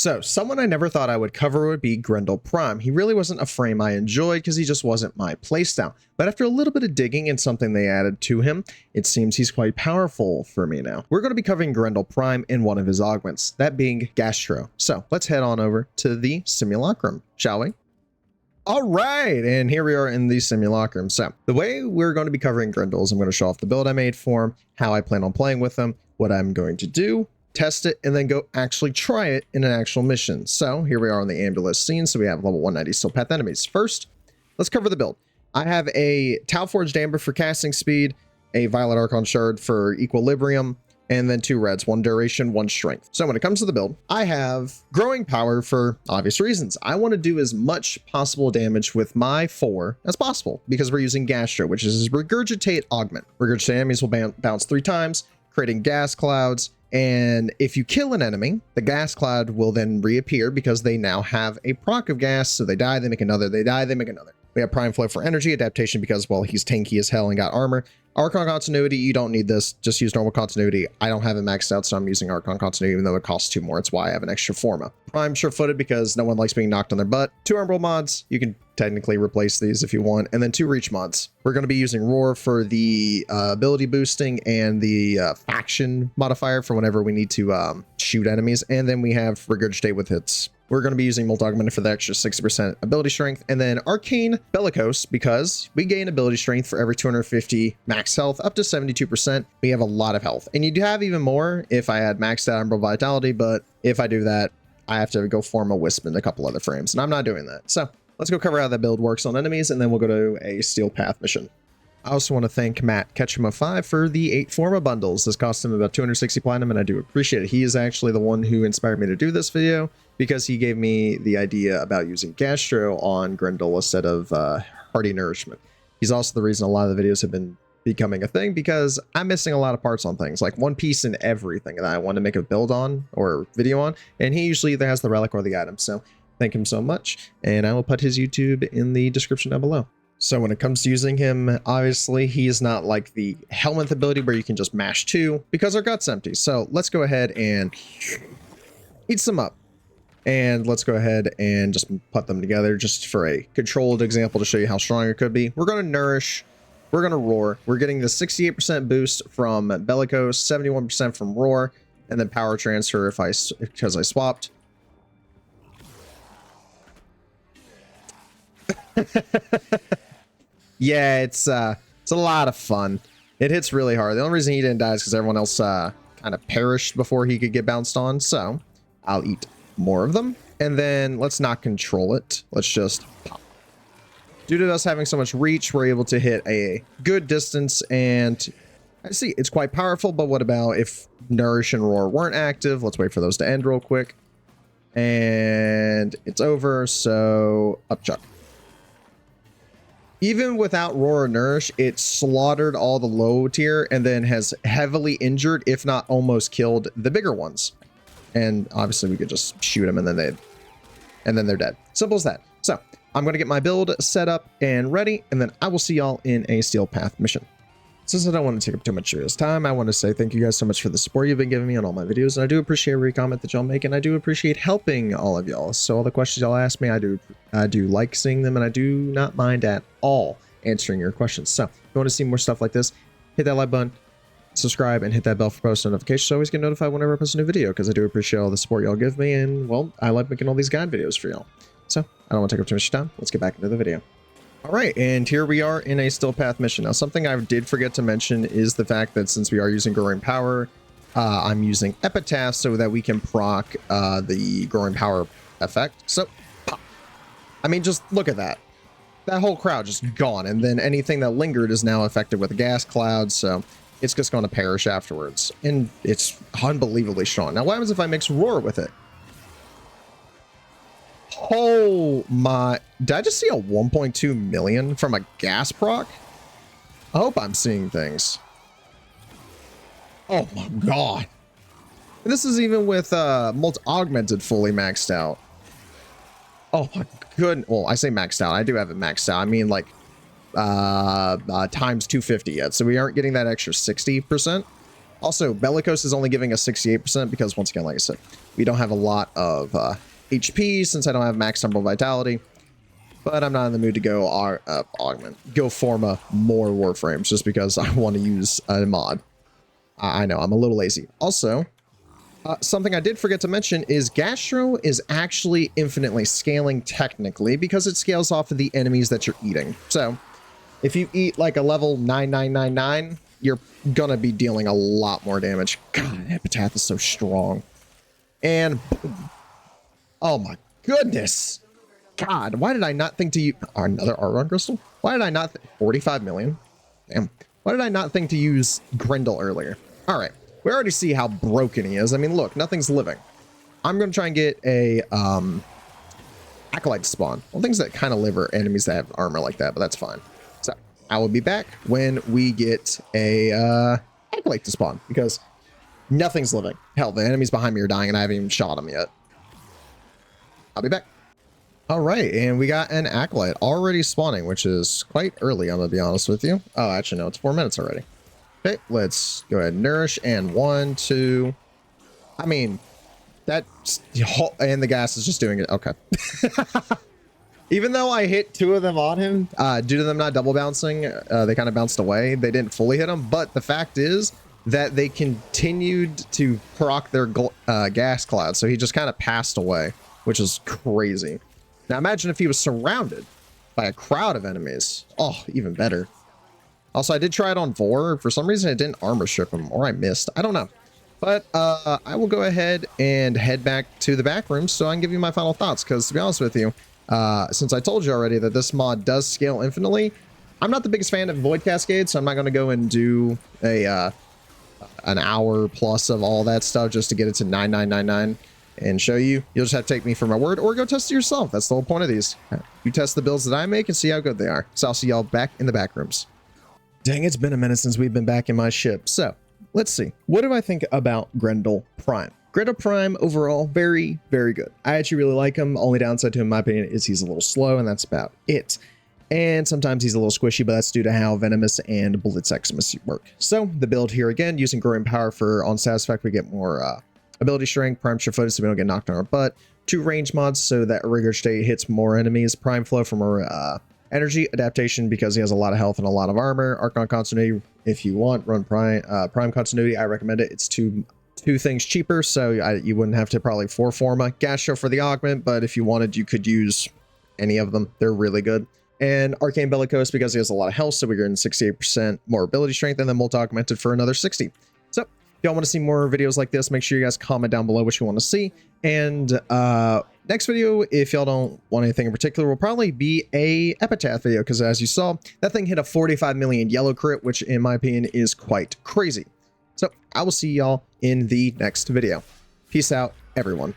So, someone I never thought I would cover would be Grendel Prime. He really wasn't a frame I enjoyed because he just wasn't my playstyle. But after a little bit of digging and something they added to him, it seems he's quite powerful for me now. We're going to be covering Grendel Prime in one of his augments, that being Gastro. So, let's head on over to the Simulacrum, shall we? All right, and here we are in the Simulacrum. So, the way we're going to be covering Grendel is I'm going to show off the build I made for him, how I plan on playing with him, what I'm going to do, test it, and then go actually try it in an actual mission. So here we are on the ambulance scene. So we have level 190 Steel Path enemies. First, let's cover the build. I have a Tau Forged Amber for casting speed, a Violet Archon Shard for equilibrium, and then 2 reds, 1 duration, 1 strength. So when it comes to the build, I have growing power for obvious reasons. I want to do as much possible damage with my 4 as possible because we're using Gastro, which is his Regurgitate Augment. Regurgitate enemies will bounce 3 times, creating gas clouds. And if you kill an enemy, the gas cloud will then reappear because they now have a proc of gas. So they die, they make another, they die, they make another. We have Prime Flow for energy, adaptation because, well, he's tanky as hell and got armor. Archon Continuity, you don't need this. Just use normal continuity. I don't have it maxed out, so I'm using Archon Continuity, even though it costs 2 more. It's why I have an extra FORMA. Prime Sure-Footed because no one likes being knocked on their butt. 2 Umbral mods. You can technically replace these if you want. And then 2 Reach mods. We're going to be using Roar for the ability boosting and the faction modifier for whenever we need to shoot enemies. And then we have Regurgitate with hits. We're going to be using Molt Augmented for the extra 60% ability strength, and then Arcane Bellicose because we gain ability strength for every 250 max health up to 72%. We have a lot of health, and you do have even more if I had maxed out Umbral Vitality, but if I do that, I have to go form a Wisp in a couple other frames, and I'm not doing that. So let's go cover how that build works on enemies, and then we'll go to a Steel Path mission. I also want to thank Matt Ketchum05 for the 8 FORMA bundles. This cost him about 260 platinum, and I do appreciate it. He is actually the one who inspired me to do this video because he gave me the idea about using Gastro on Grendel instead of Hearty Nourishment. He's also the reason a lot of the videos have been becoming a thing because I'm missing a lot of parts on things, like one piece in everything that I want to make a build on or video on, and he usually either has the relic or the item. So thank him so much, and I will put his YouTube in the description down below. So when it comes to using him, obviously he is not like the helminth ability where you can just mash 2 because our gut's empty. So let's go ahead and eat some up. And let's go ahead and just put them together just for a controlled example to show you how strong it could be. We're going to Nourish. We're going to Roar. We're getting the 68% boost from Bellicose, 71% from Roar, and then Power Transfer because I swapped. Yeah, it's a lot of fun. It hits really hard. The only reason he didn't die is because everyone else kind of perished before he could get bounced on. So I'll eat more of them. And then let's not control it. Let's just pop. Due to us having so much reach, we're able to hit a good distance. And I see it's quite powerful. But what about if Nourish and Roar weren't active? Let's wait for those to end real quick. And it's over. So up chuck. Even without Roar or Nourish, it slaughtered all the low tier and then has heavily injured, if not almost killed, the bigger ones. And obviously we could just shoot them and then they're dead. Simple as that. So I'm going to get my build set up and ready, and then I will see y'all in a Steel Path mission. Since I don't want to take up too much of this time, I want to say thank you guys so much for the support you've been giving me on all my videos. And I do appreciate every comment that y'all make, and I do appreciate helping all of y'all. So all the questions y'all ask me, I do like seeing them, and I do not mind at all answering your questions. So if you want to see more stuff like this, hit that like button, subscribe, and hit that bell for post notifications so you always get notified whenever I post a new video, because I do appreciate all the support y'all give me, and well, I like making all these guide videos for y'all. So I don't want to take up too much time. Let's get back into the video. All right, and here we are in a Steel Path mission. Now, something I did forget to mention is the fact that since we are using Growing Power, I'm using Epitaph so that we can proc the Growing Power effect. So, I mean, just look at that. That whole crowd just gone, and then anything that lingered is now affected with a gas cloud, so it's just going to perish afterwards. And it's unbelievably strong. Now, what happens if I mix Roar with it? Oh my, did I just see a 1.2 million from a gas proc? I hope I'm seeing things. Oh my god. This is even with Molt Augmented fully maxed out. Oh my goodness. Well, I say maxed out. I do have it maxed out. I mean like times 250 yet. So we aren't getting that extra 60%. Also, Bellicose is only giving us 68% because, once again, like I said, we don't have a lot of HP since I don't have max temporal vitality. But I'm not in the mood to go FORMA more Warframes just because I want to use a mod. I know, I'm a little lazy. Also, something I did forget to mention is Gastro is actually infinitely scaling technically because it scales off of the enemies that you're eating. So if you eat like a level 9999, you're gonna be dealing a lot more damage. God, Epitaph is so strong. And oh my goodness. God, why did I not think to use another Argon Crystal? Why did I not 45 million? Damn. Why did I not think to use Grendel earlier? All right. We already see how broken he is. I mean, look, nothing's living. I'm going to try and get a Acolyte spawn. Well, things that kind of live are enemies that have armor like that, but that's fine. So I will be back when we get a Acolyte to spawn because nothing's living. Hell, the enemies behind me are dying and I haven't even shot them yet. I'll be back. All right, and we got an Acolyte already spawning, which is quite early, I'm going to be honest with you. Oh, actually, no, it's 4 minutes already. Okay, let's go ahead and Nourish, and 1, 2... I mean, that's... And the gas is just doing it. Okay. Even though I hit 2 of them on him, due to them not double bouncing, they kind of bounced away. They didn't fully hit him, but the fact is that they continued to proc their gas cloud, so he just kind of passed away, which is crazy. Now imagine if he was surrounded by a crowd of enemies. Oh, even better. Also, I did try it on Vor. For some reason, it didn't armor strip him, or I missed. I don't know. But I will go ahead and head back to the back room so I can give you my final thoughts. Because to be honest with you, since I told you already that this mod does scale infinitely, I'm not the biggest fan of Void Cascade, so I'm not going to go and do a an hour plus of all that stuff just to get it to 9999. And show you. You'll just have to take me for my word or go test it yourself. That's the whole point of these. You test the builds that I make and see how good they are. So I'll see y'all back in the back rooms. Dang, it's been a minute since we've been back in my ship. So let's see. What do I think about Grendel Prime? Grendel Prime overall, very, very good. I actually really like him. Only downside to him, in my opinion, is he's a little slow, and that's about it. And sometimes he's a little squishy, but that's due to how Venomous and Blitz Eximus work. So the build here again, using Growing Power for on status effect, we get more ability strength, prime sure-footed so we don't get knocked on our butt, 2 range mods so that Regurgitate hits more enemies, prime flow for more energy, adaptation because he has a lot of health and a lot of armor, Archon continuity if you want, run prime continuity, I recommend it. It's two things cheaper, so you wouldn't have to probably FORMA. Gastro for the augment, but if you wanted, you could use any of them. They're really good. And Arcane Bellicose because he has a lot of health, so we're getting 68% more ability strength, and then multi-augmented for another 60. So if y'all want to see more videos like this, make sure you guys comment down below what you want to see. And next video, if y'all don't want anything in particular, will probably be a Epitaph video, because as you saw, that thing hit a 45 million yellow crit, which in my opinion is quite crazy. So I will see y'all in the next video. Peace out, everyone.